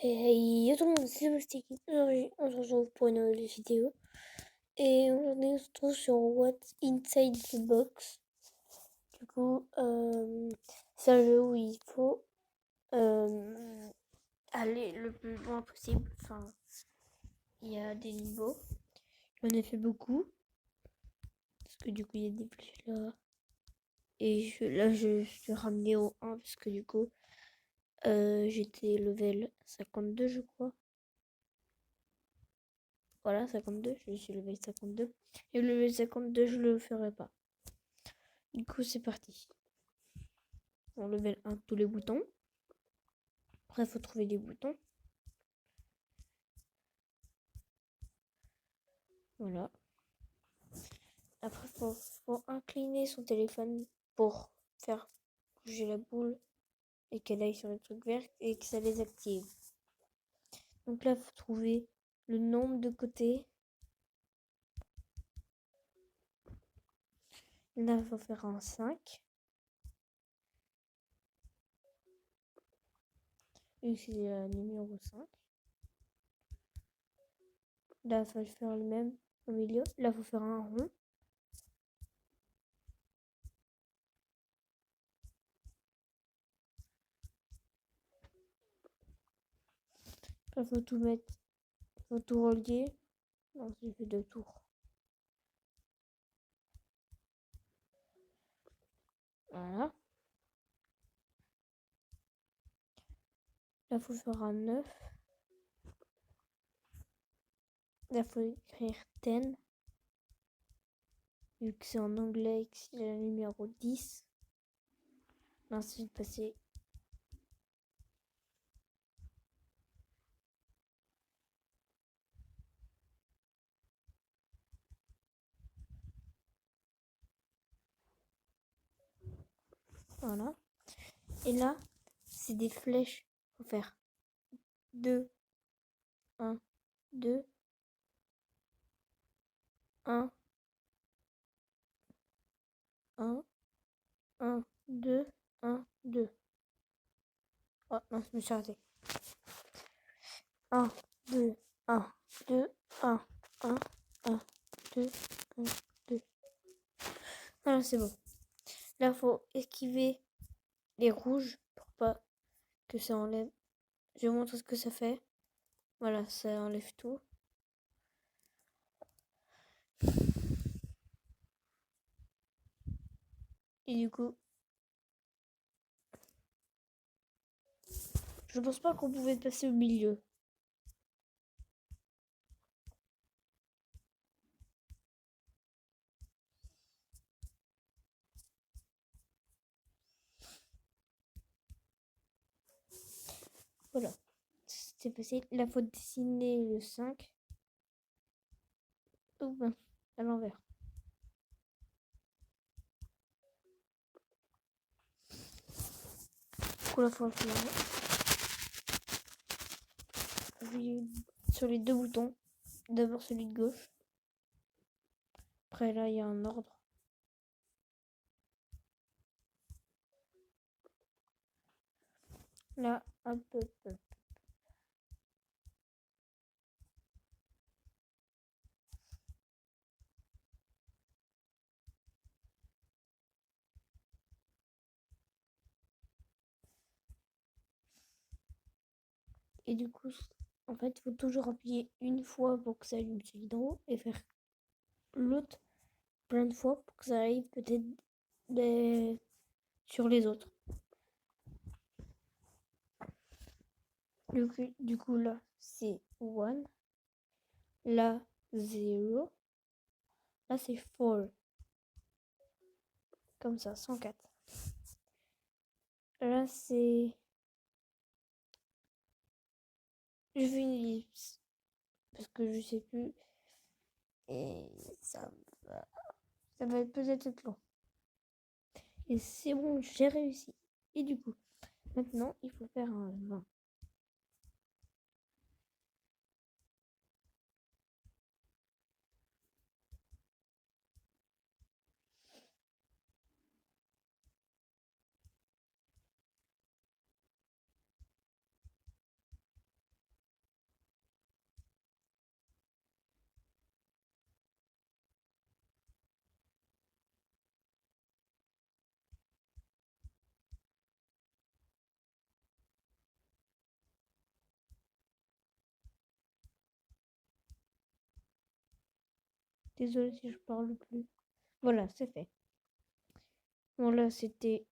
Hey, tout le monde, c'est Sébastien. Aujourd'hui, on se retrouve pour une nouvelle vidéo. Et aujourd'hui, on se retrouve sur What's Inside the Box. Du coup, c'est un jeu où il faut aller le plus loin possible. Enfin, il y a des niveaux. J'en ai fait beaucoup. Parce que du coup, il y a des flèches là. Et là, je suis ramené au 1 parce que du coup, j'étais level 52, je crois. Voilà, 52, je suis level 52. Et le level 52, je le ferai pas. Du coup, c'est parti. On level 1, tous les boutons. Après, il faut trouver les boutons. Voilà. Après, faut incliner son téléphone pour faire bouger la boule et qu'elle aille sur le truc vert et que ça les active. Donc là, il faut trouver le nombre de côtés. Là, il faut faire un 5. Et c'est le numéro 5. Là, il faut faire le même au milieu. Là, il faut faire un rond. Là, il faut tout mettre. Il faut tout relier. Non, j'ai fait 2 tours. Voilà. Là, il faut faire un 9. Là, il faut écrire 10. Vu que c'est en anglais et que c'est le numéro 10. Ensuite, passer. Voilà. Et là, c'est des flèches. Il faut faire 2, 1, 2, 1, 1, 1, 2, 1, 2. Oh non, je me suis arrêtée. 1, 2, 1, 2, 1, 1, 1, 2, 1, 2. Voilà, c'est bon. Là, il faut esquiver les rouges pour pas que ça enlève. Je vais vous montrer ce que ça fait. Voilà, ça enlève tout. Et du coup, je pense pas qu'on pouvait passer au milieu. Voilà. C'est facile. Là, faut dessiner le 5. Oh ben, à l'envers. Du coup, là, faut appuyer sur les 2 boutons. D'abord celui de gauche. Après, là, il y a un ordre. Là, hop, hop, hop. Et du coup, en fait, il faut toujours appuyer une fois pour que ça allume celui d'en haut et faire l'autre plein de fois pour que ça arrive peut-être sur les autres. Du coup là, c'est 1. Là, 0. Là, c'est 4. Comme ça, 104. Là, c'est... Je fais une ellipse. Parce que je sais plus. Et ça va peut-être être long. Et c'est bon, j'ai réussi. Et du coup, maintenant, il faut faire un 20. Désolée si je parle plus. Voilà, c'est fait. Voilà, c'était...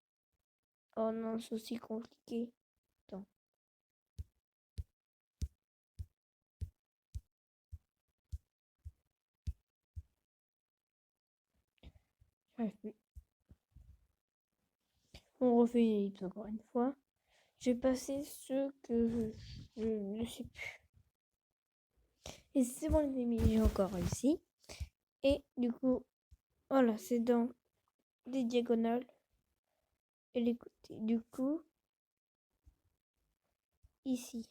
Oh non, c'est aussi compliqué. Attends. J'arrive plus. On refait une ellipse encore une fois. J'ai passé ce que je ne sais plus. Et c'est bon les amis, j'ai encore réussi. Et du coup, voilà, c'est dans des diagonales et les côtés. Du coup, ici.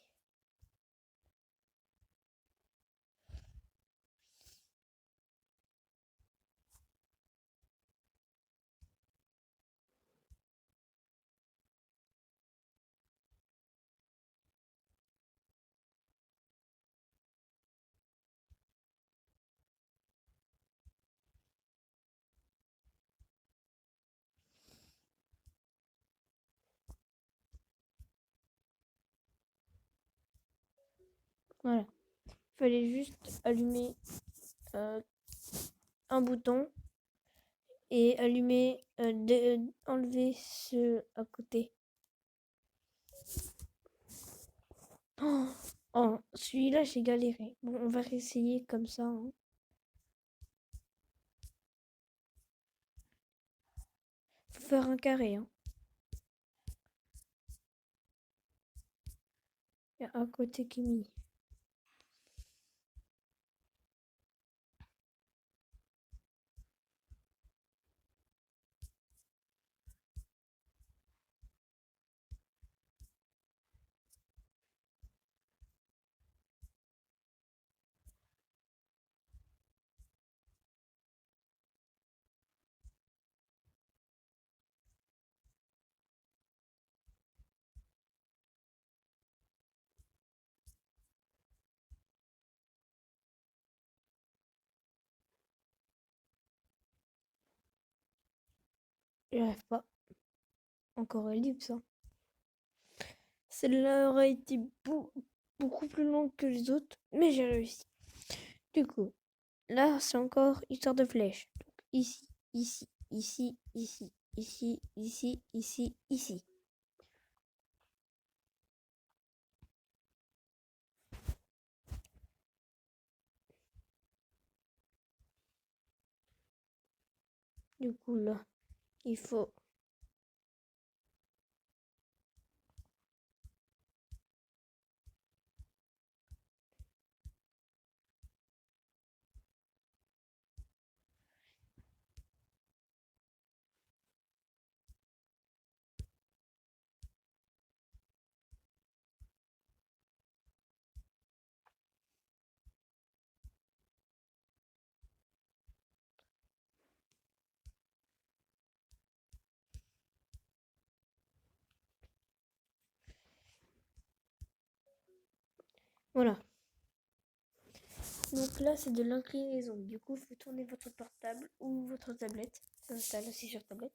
Voilà. Il fallait juste allumer un bouton et allumer, enlever ce à côté. Oh, oh, celui-là, j'ai galéré. Bon, on va réessayer comme ça. Hein. Faut faire un carré. Hein. Il y a un côté qui est mis. J'y arrive pas. Encore ellipse. Hein. Celle-là aurait été beaucoup plus longue que les autres, mais j'ai réussi. Du coup, là, c'est encore histoire de flèche. Donc, ici, ici, ici, ici, ici, ici, ici, ici. Du coup, là, il faut... Voilà. Donc là, c'est de l'inclinaison. Du coup, il faut tourner votre portable ou votre tablette. Ça s'installe aussi sur tablette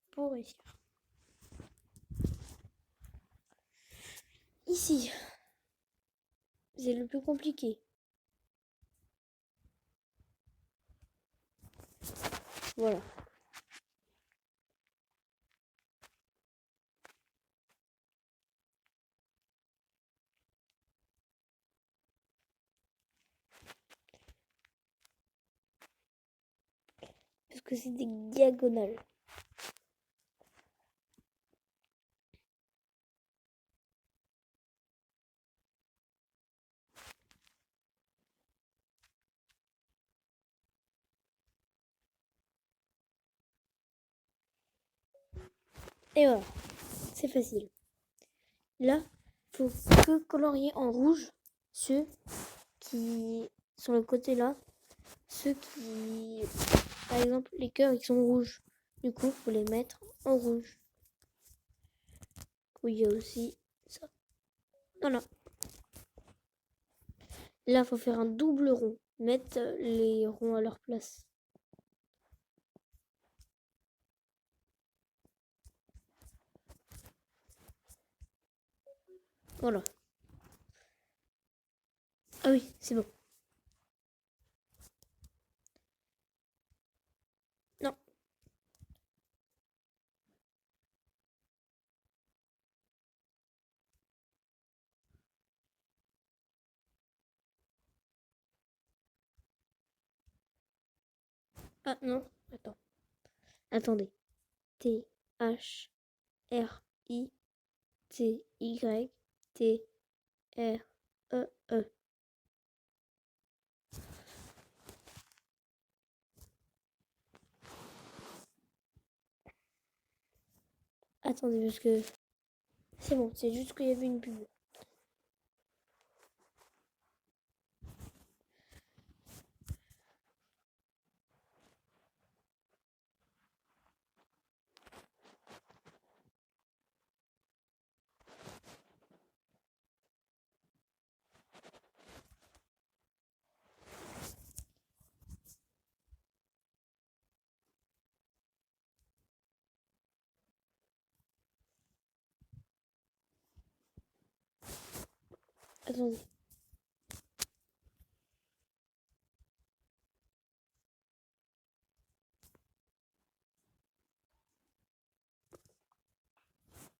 pour réussir. Ici, c'est le plus compliqué. Voilà. Parce que c'est des diagonales. Et voilà, c'est facile. Là, il faut que colorier en rouge ceux qui sont le côté là. Ceux qui, par exemple, les cœurs, ils sont rouges. Du coup, il faut les mettre en rouge. Il y a aussi ça. Voilà. Là, il faut faire un double rond. Mettre les ronds à leur place. Voilà. Ah oui, c'est bon. Ah non, attends. Attendez. T-H-R-I-T-Y-T-R-E-E. Attendez, parce que c'est bon, c'est juste qu'il y avait une pub. Attendez.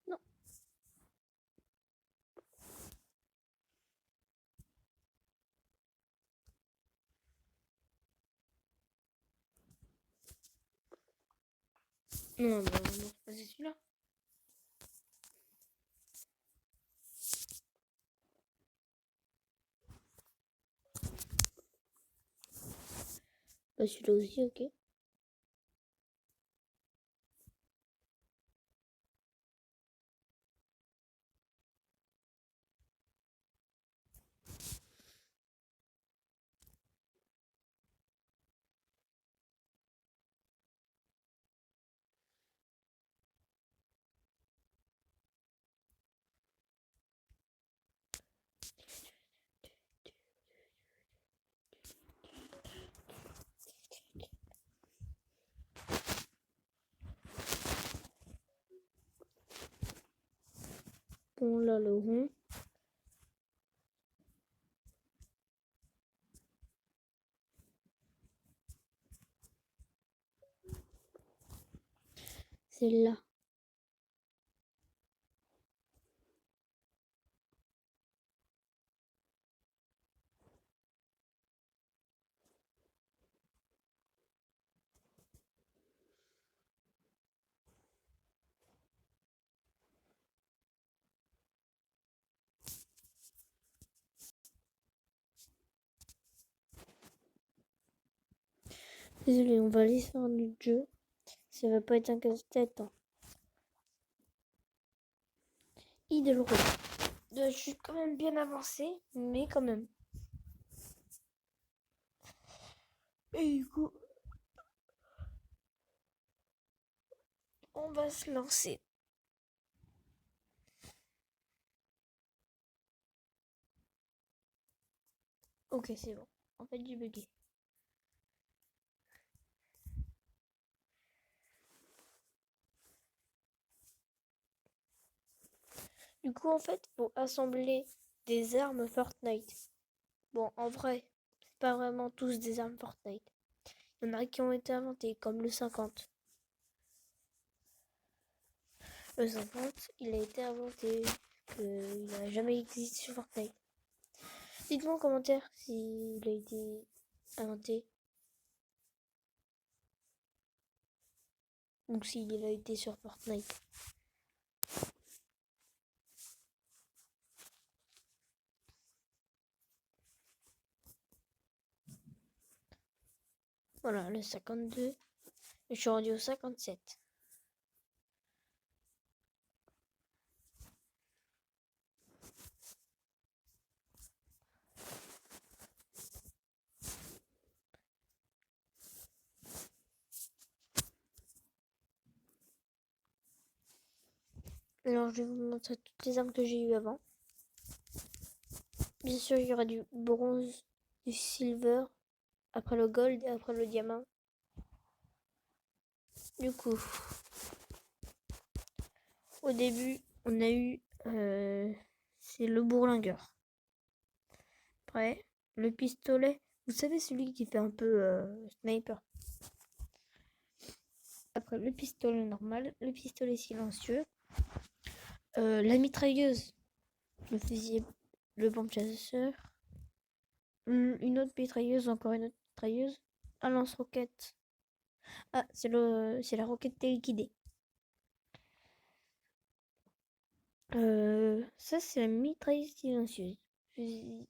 Non. Non, c'est pas celui-là. Bah, celui-là aussi, ok. Bon, là, le rond. C'est là. Désolé, on va aller faire un autre jeu. Ça va pas être un casse-tête. Hein. Idle Roll. Je suis quand même bien avancée, mais quand même. Et du coup, on va se lancer. Ok, c'est bon. En fait, j'ai bugué. Du coup, en fait, faut assembler des armes Fortnite. Bon, en vrai, c'est pas vraiment tous des armes Fortnite. Il y en a qui ont été inventées, comme le 50. Le 50, il a été inventé. Il n'a jamais existé sur Fortnite. Dites-moi en commentaire s'il a été inventé. Ou s'il a été sur Fortnite. Voilà, le 52. Je suis rendu au 57. Alors, je vais vous montrer toutes les armes que j'ai eues avant. Bien sûr, il y aura du bronze, du silver, après le gold et après le diamant. Du coup, au début, on a eu... c'est le bourlingueur. Après, le pistolet. Vous savez, celui qui fait un peu sniper. Après, le pistolet normal, le pistolet silencieux, la mitrailleuse, le fusil, le bombe chasseur, une autre mitrailleuse, encore une autre mitrailleuse, un lance-roquette, Ah, c'est la roquette téléguidée. Ça, c'est la mitrailleuse silencieuse. Fusil,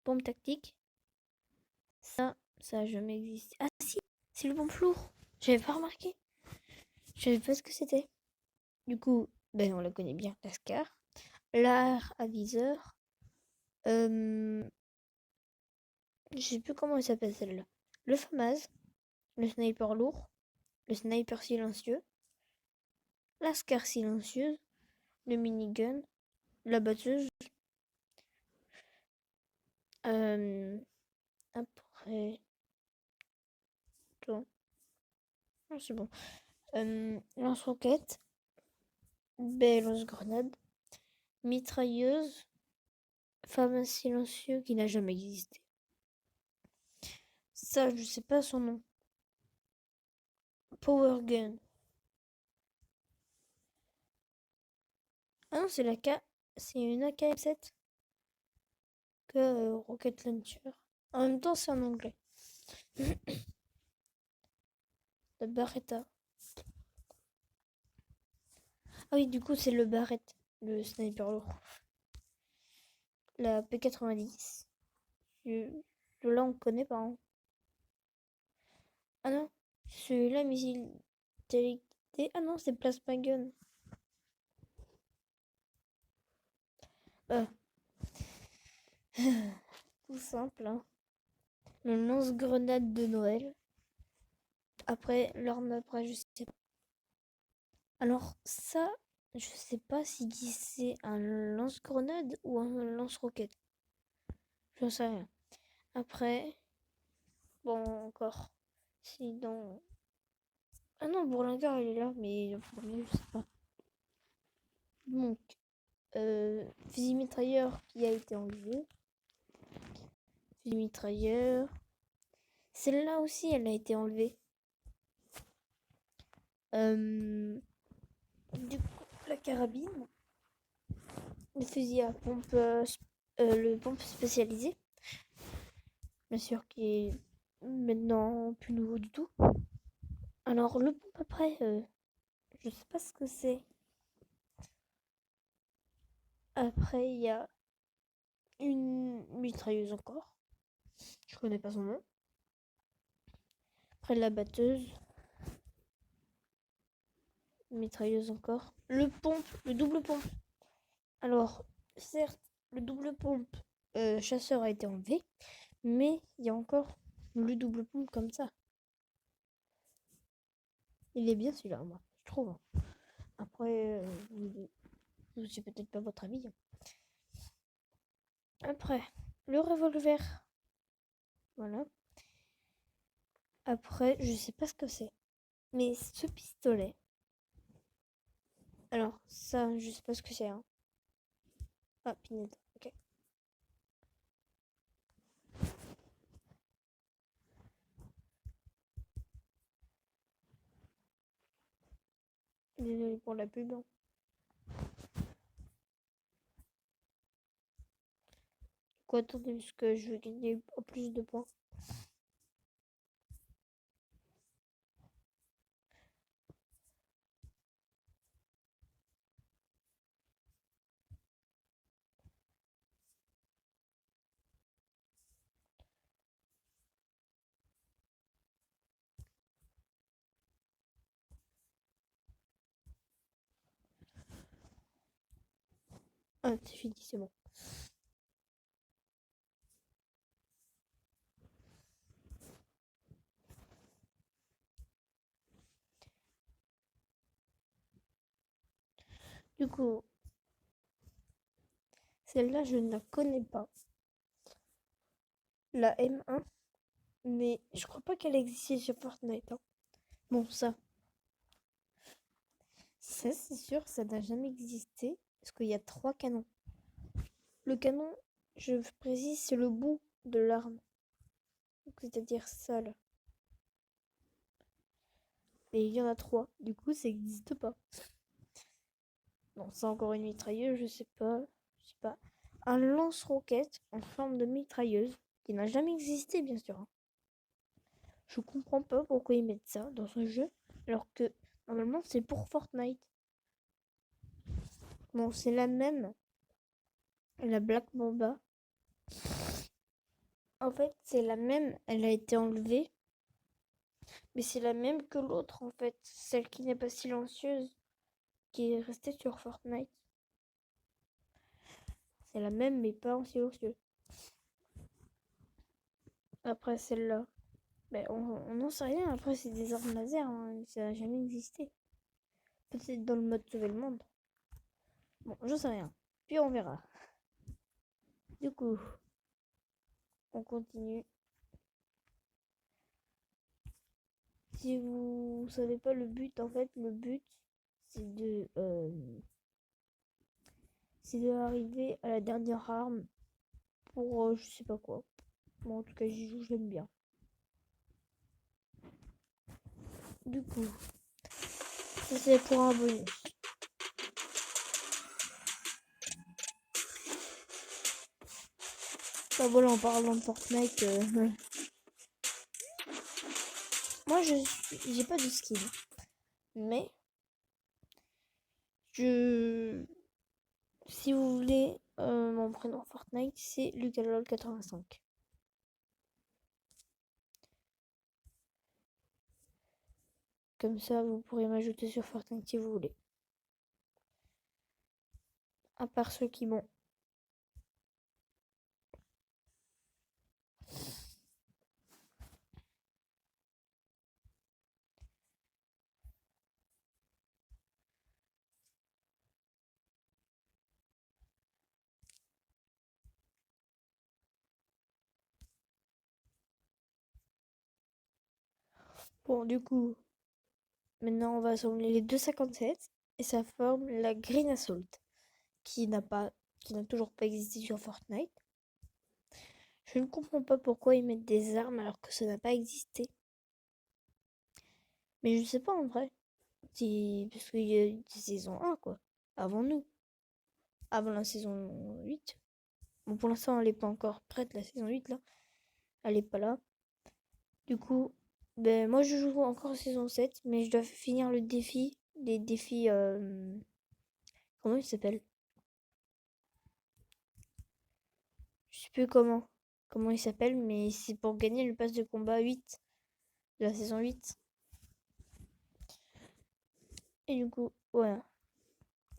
bombe tactique. Ça a jamais existé. Ah si, c'est le bombe lourd. J'avais pas remarqué. Je savais pas ce que c'était. Du coup, ben on la connaît bien, Lascar. L'art aviseur. Euh, je sais plus comment elle s'appelle celle-là. Le FAMAS, le sniper lourd, le sniper silencieux, Lascar silencieuse, le minigun, la batteuse. Euh, après. Attends. Ah, c'est bon. Lance-roquette, lance-grenade, mitrailleuse, femme silencieux qui n'a jamais existé. Ça, je sais pas son nom. Power gun. Ah non, c'est une AK-7 que Rocket Launcher. En même temps, c'est en anglais. La Beretta. Ah oui, du coup, c'est le Barrett, le sniper lourd. La P90. Celui-là, on connaît pas. Hein. Ah non, celui-là, missile téléguidé. Ah non, c'est plasma gun. Euh, tout simple. Hein. Le lance-grenade de Noël. Après, l'arme après, je sais pas. Alors, ça, je sais pas si c'est un lance-grenade ou un lance-roquette. J'en sais rien. Après, bon, encore. Sinon. Ah non, Bourlinguer, il est là, mais le premier, je sais pas. Donc, fusil mitrailleur qui a été enlevé. Fusil mitrailleur. Celle-là aussi, elle a été enlevée. Du coup, la carabine. Le fusil à pompe, le pompe spécialisé. Bien sûr, qui est maintenant plus nouveau du tout. Alors, le pompe après, je sais pas ce que c'est. Après, il y a une mitrailleuse encore. Je connais pas son nom. Après, la batteuse. Mitrailleuse encore. Le pompe, le double pompe. Alors, certes, le double pompe chasseur a été enlevé, mais il y a encore le double pompe comme ça. Il est bien celui-là, moi, je trouve. Après, c'est peut-être pas votre avis. Hein. Après, le revolver. Voilà. Après, je sais pas ce que c'est. Mais ce pistolet. Alors, ça, je sais pas ce que c'est. Hein. Ah, pinette. Ok. Désolé pour la pub. Hein. Quoi, attendez, parce que je veux gagner plus de points. Ah, c'est fini, c'est bon. Du coup, celle-là, je ne la connais pas. La M1. Mais je crois pas qu'elle existait sur Fortnite. Hein. Bon, ça c'est sûr, ça n'a jamais existé. Parce qu'il y a 3 canons. Le canon, je précise, c'est le bout de l'arme. C'est-à-dire ça là. Et il y en a 3. Du coup, ça n'existe pas. Bon, c'est encore une mitrailleuse, je sais pas. Je sais pas. Un lance-roquette en forme de mitrailleuse. Qui n'a jamais existé, bien sûr. Hein. Je comprends pas pourquoi ils mettent ça dans ce jeu, alors que normalement c'est pour Fortnite. Bon, c'est la même, la Black Mamba. En fait, c'est la même, elle a été enlevée, mais c'est la même que l'autre en fait, celle qui n'est pas silencieuse, qui est restée sur Fortnite. C'est la même, mais pas en silencieux. Après celle-là, ben, on n'en sait rien. Après, c'est des armes laser, hein. Ça n'a jamais existé. Peut-être dans le mode sauver le monde. Bon, je sais rien. Puis on verra. Du coup, on continue. Si vous savez pas le but, en fait, le but, c'est de arriver à la dernière arme pour je sais pas quoi. Bon, en tout cas, j'y joue, j'aime bien. Du coup, ça c'est pour un bonus. Bah voilà, en parlant de Fortnite, moi j'ai pas de skin, mais si vous voulez, mon prénom Fortnite c'est Lucalol85. Comme ça, vous pourrez m'ajouter sur Fortnite si vous voulez. À part ceux qui m'ont. Bon, du coup, maintenant on va assembler les 2,57 et ça forme la Green Assault qui n'a toujours pas existé sur Fortnite. Je ne comprends pas pourquoi ils mettent des armes alors que ça n'a pas existé. Mais je sais pas en vrai. Parce qu'il y a eu des saisons 1 quoi. Avant nous. Avant la saison 8. Bon, pour l'instant, elle n'est pas encore prête, la saison 8 là. Elle est pas là. Du coup, ben moi je joue encore saison 7, mais je dois finir le défi. Les défis. Comment il s'appelle? Je sais plus comment il s'appelle, mais c'est pour gagner le pass de combat 8 de la saison 8. Et du coup, voilà.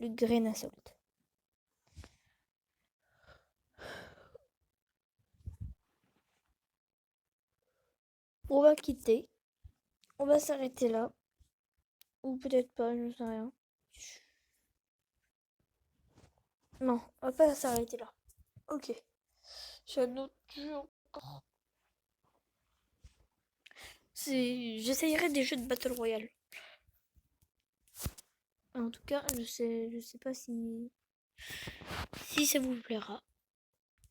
Le Green Assault. On va quitter. On va s'arrêter là. Ou peut-être pas, je ne sais rien. Non, on va pas s'arrêter là. Ok. J'ai un autre jeu encore. J'essayerai des jeux de Battle Royale. En tout cas, je sais pas si ça vous plaira.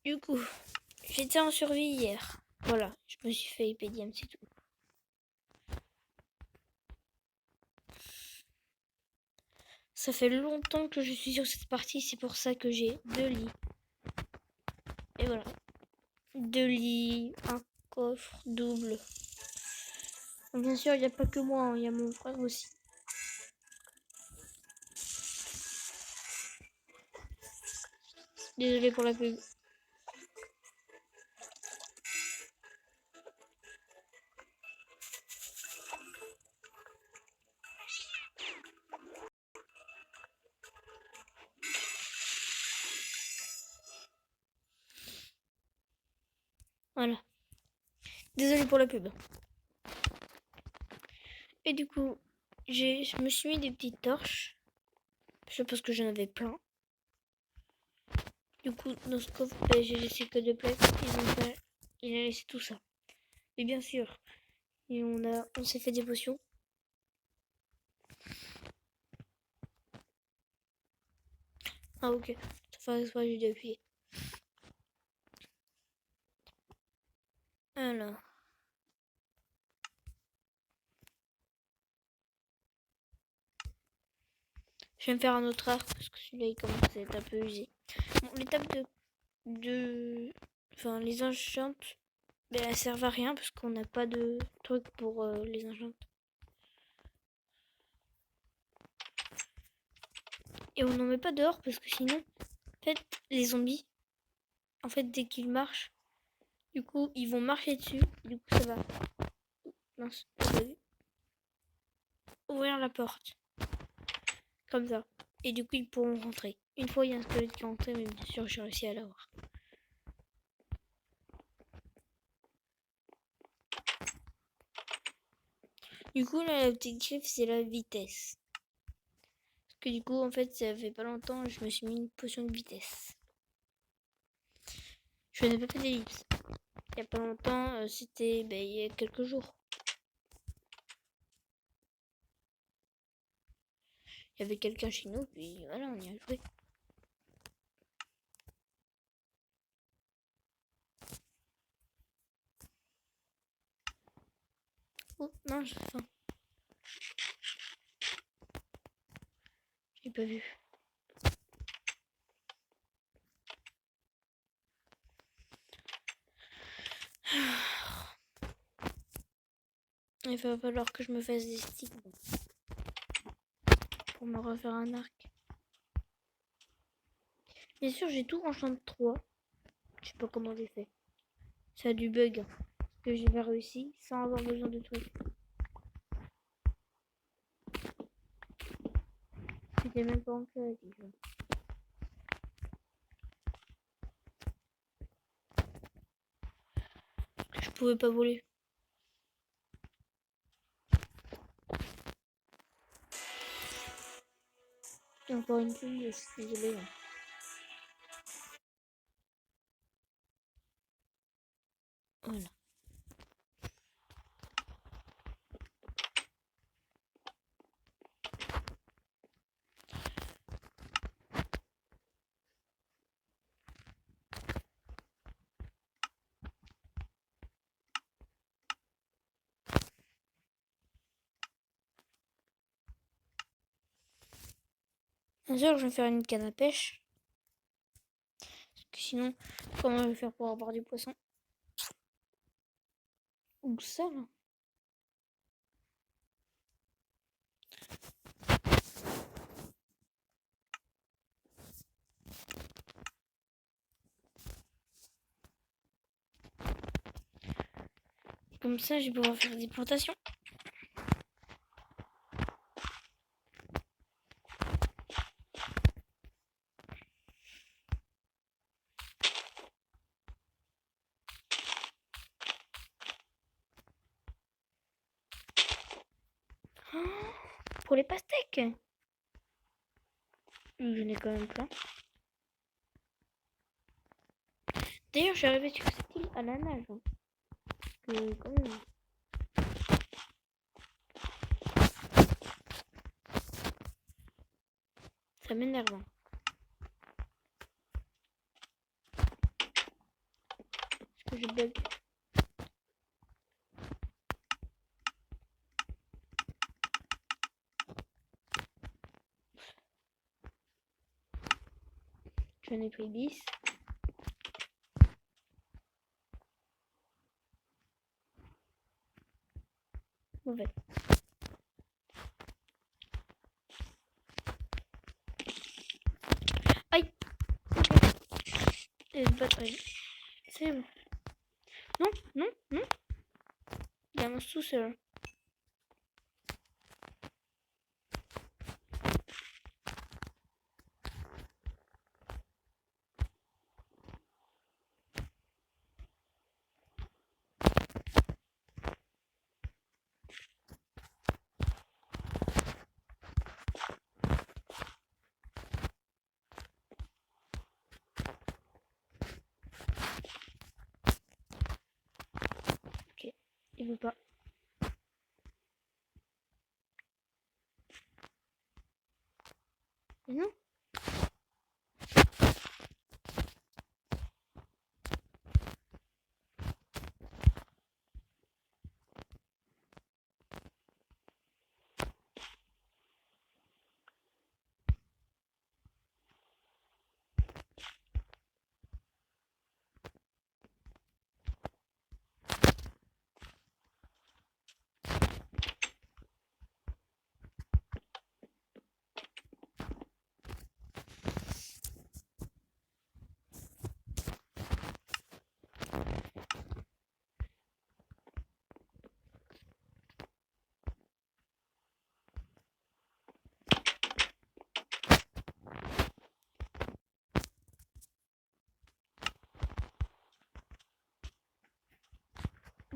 Du coup, j'étais en survie hier. Voilà, je me suis fait IPDM, c'est tout. Ça fait longtemps que je suis sur cette partie, c'est pour ça que j'ai 2 lits. Et voilà. 2 lits, un coffre double. Bien sûr, il n'y a pas que moi, il y a mon frère aussi. Désolé pour la pub. Voilà. Désolé pour la pub. Et du coup, je me suis mis des petites torches. Je pense que j'en avais plein. Du coup, dans ce coffre, j'ai laissé que 2 plaques. Il a laissé tout ça. Et bien sûr, on s'est fait des potions. Ah ok, ça fait exprès, j'ai dû appuyer. Alors. Je vais me faire un autre arc parce que celui-là il commence à être un peu usé. Bon, l'étape enfin les enchantes, Mais elles servent à rien parce qu'on n'a pas de truc pour les enchanter. Et on n'en met pas dehors parce que sinon, en fait, les zombies, en fait, dès qu'ils marchent, du coup, ils vont marcher dessus. Du coup, ça va. Mince, ouvrir la porte. Comme ça. Et du coup, ils pourront rentrer. Une fois, il y a un squelette qui est rentré, mais bien sûr, j'ai réussi à l'avoir. Du coup, là, l'objectif, c'est la vitesse. Parce que du coup, en fait, ça fait pas longtemps, je me suis mis une potion de vitesse. Je n'ai pas fait d'ellipse. Il y a pas longtemps, c'était il y a quelques jours. Il y avait quelqu'un chez nous, puis voilà, on y a joué. Oh, non, j'ai faim. J'ai pas vu. Il va falloir que je me fasse des sticks pour me refaire un arc. Bien sûr, j'ai tout enchanté 3. Je sais pas comment j'ai fait. Ça a du bug. Parce que j'ai pas réussi sans avoir besoin de trucs. C'était même pas en créatif. Je pouvais pas voler. Et encore une fois, je suis désolée. Voilà. Un jour, je vais faire une canne à pêche. Parce que sinon, comment je vais faire pour avoir du poisson? Ou ça, là? Comme ça, je vais pouvoir faire des plantations. Oh, pour les pastèques. J'en ai quand même plein. D'ailleurs, je suis arrivée sur cette île à la nage. Hein. Que quand même. Ça m'énerve. Hein. Parce que je bug. J'en ai pris 10. Mauvais. Aïe. Et pas très. C'est bon. Non, non, non. Il y a un monstre tout seul. Ok. Il veut pas. Mais non.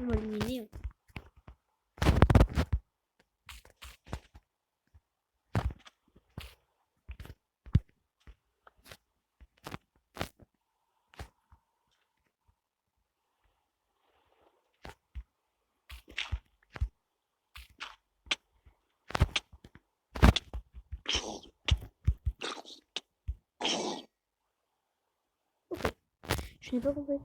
On va éliminer. Ok. Je n'ai pas compris.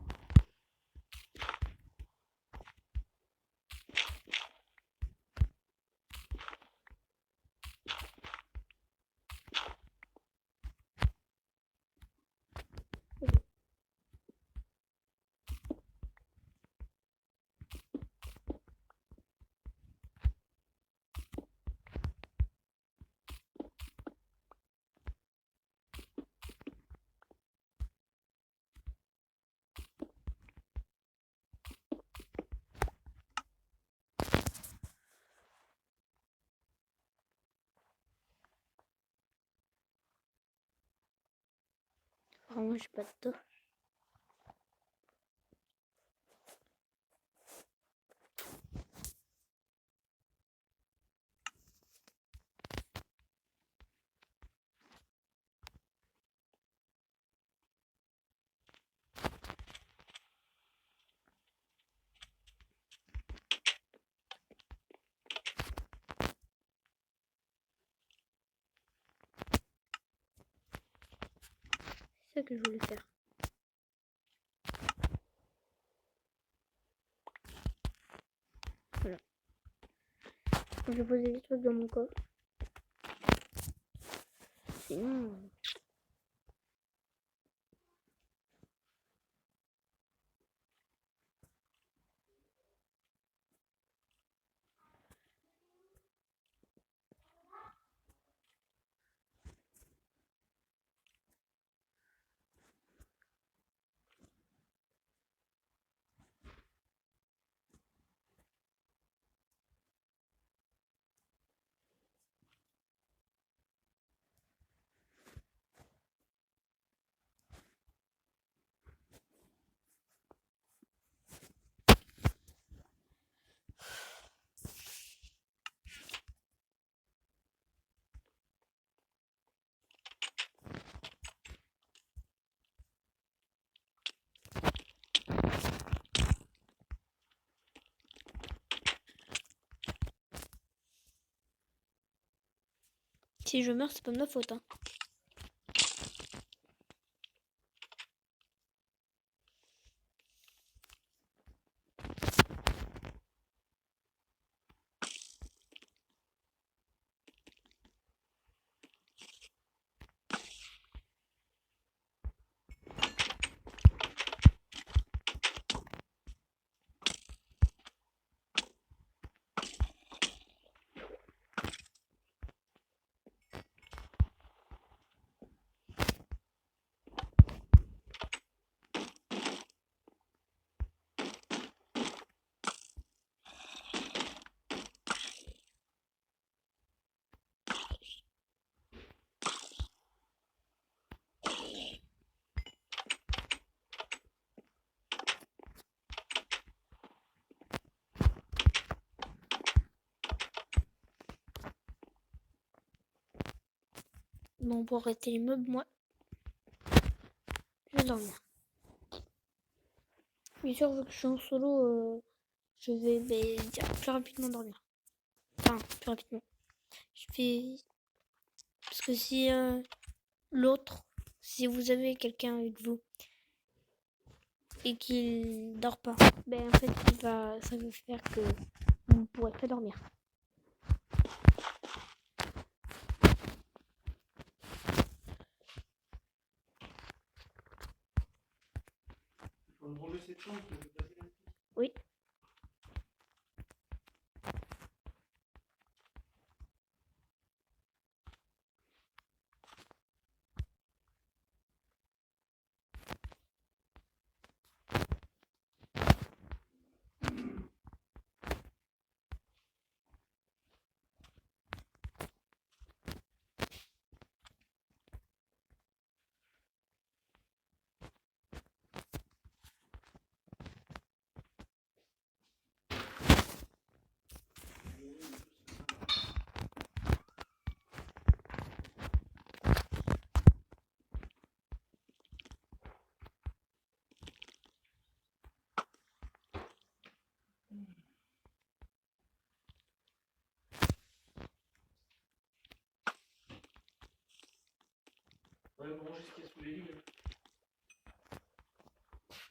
Vraiment, j'ai pas de dos. C'est ça que je voulais faire. Voilà. Je vais poser des trucs dans mon coffre. Sinon... Si je meurs, c'est pas de ma faute. Hein. Bon, pour arrêter les meubles, moi, je vais dormir. Bien sûr, vu que je suis en solo, je vais plus rapidement dormir. Enfin, plus rapidement. Je vais... Parce que si l'autre, si vous avez quelqu'un avec vous et qu'il dort pas, ben en fait, ça va faire que vous ne pourrez pas dormir. Oui. manger ce qu'il y a sous les lits.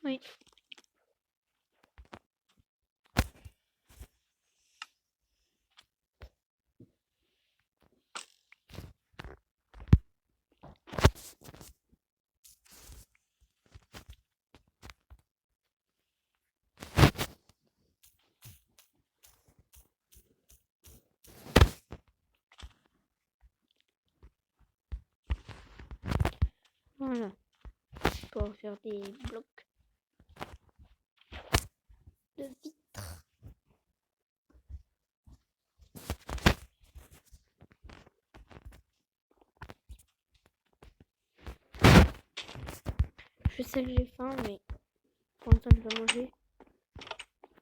Oui. Voilà. Pour faire des blocs de vitre. Je sais que j'ai faim, mais pour l'instant je vais manger.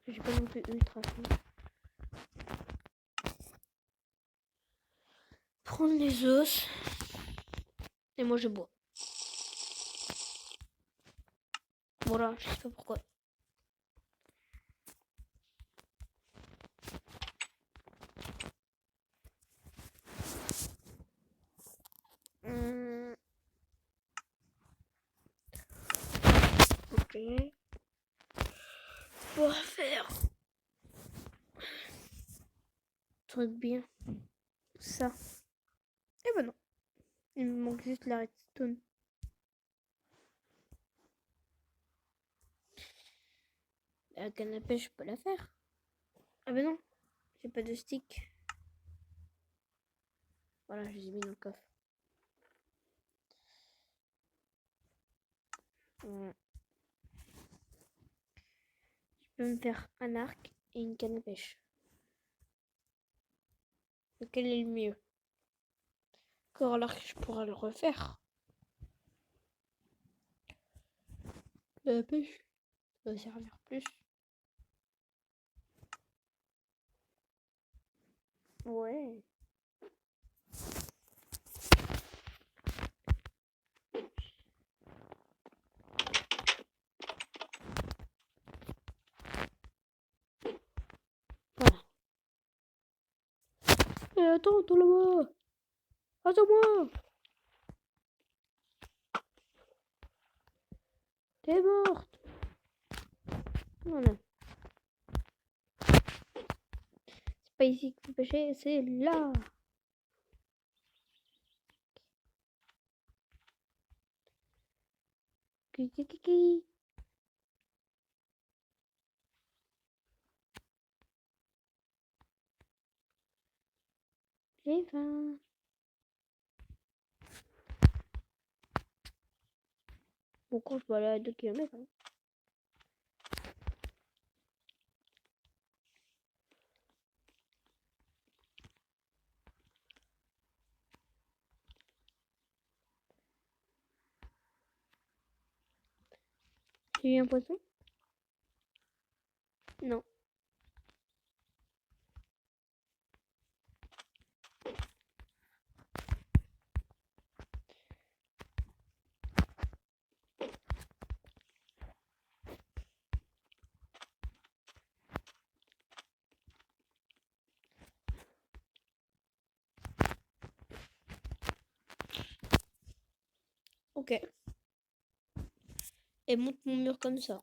J'ai pas non plus ultra faim. Prendre les os. Et moi je bois. Voilà, je sais pas pourquoi. Ok. Pour faire truc bien. Ça. Et ben non. Il me manque juste la redstone. La canne à pêche, je peux la faire. Ah ben non. J'ai pas de stick. Voilà, je les ai mis dans le coffre. Je peux me faire un arc et une canne à pêche. Lequel est le mieux? Encore l'arc, je pourrais le refaire. La pêche, ça va servir plus. Ouais. Voilà. Attends, toi là-bas. Attends-moi. T'es morte. Voilà. C'est pas ici qu'il faut pêcher, c'est là. Kiki. J'ai faim. Bon, quand je dois aller à 2 km. Hein. J'ai eu un poisson? Non. Ok. Et monte mon mur comme ça.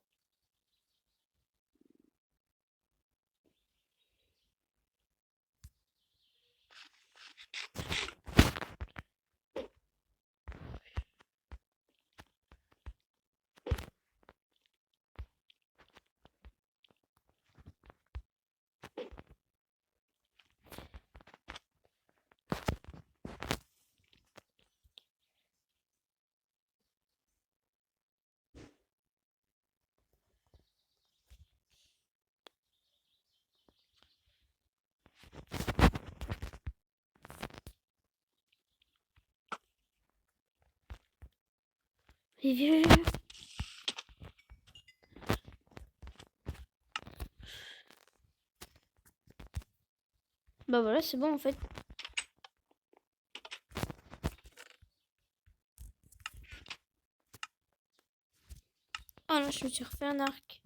Et viens. Bah voilà, c'est bon en fait. Ah non, je me suis refait un arc.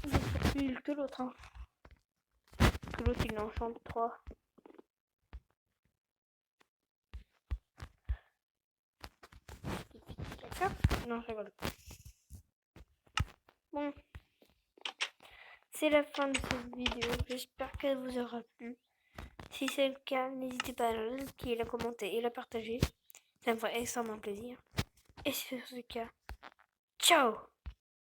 C'est plus nul que l'autre. Hein. Que l'autre il enchante 3. Non, je rigole. Bon, c'est la fin de cette vidéo. J'espère qu'elle vous aura plu. Si c'est le cas, n'hésitez pas à la liker, la commenter et la partager. Ça me ferait extrêmement plaisir. Et si c'est le cas, ciao!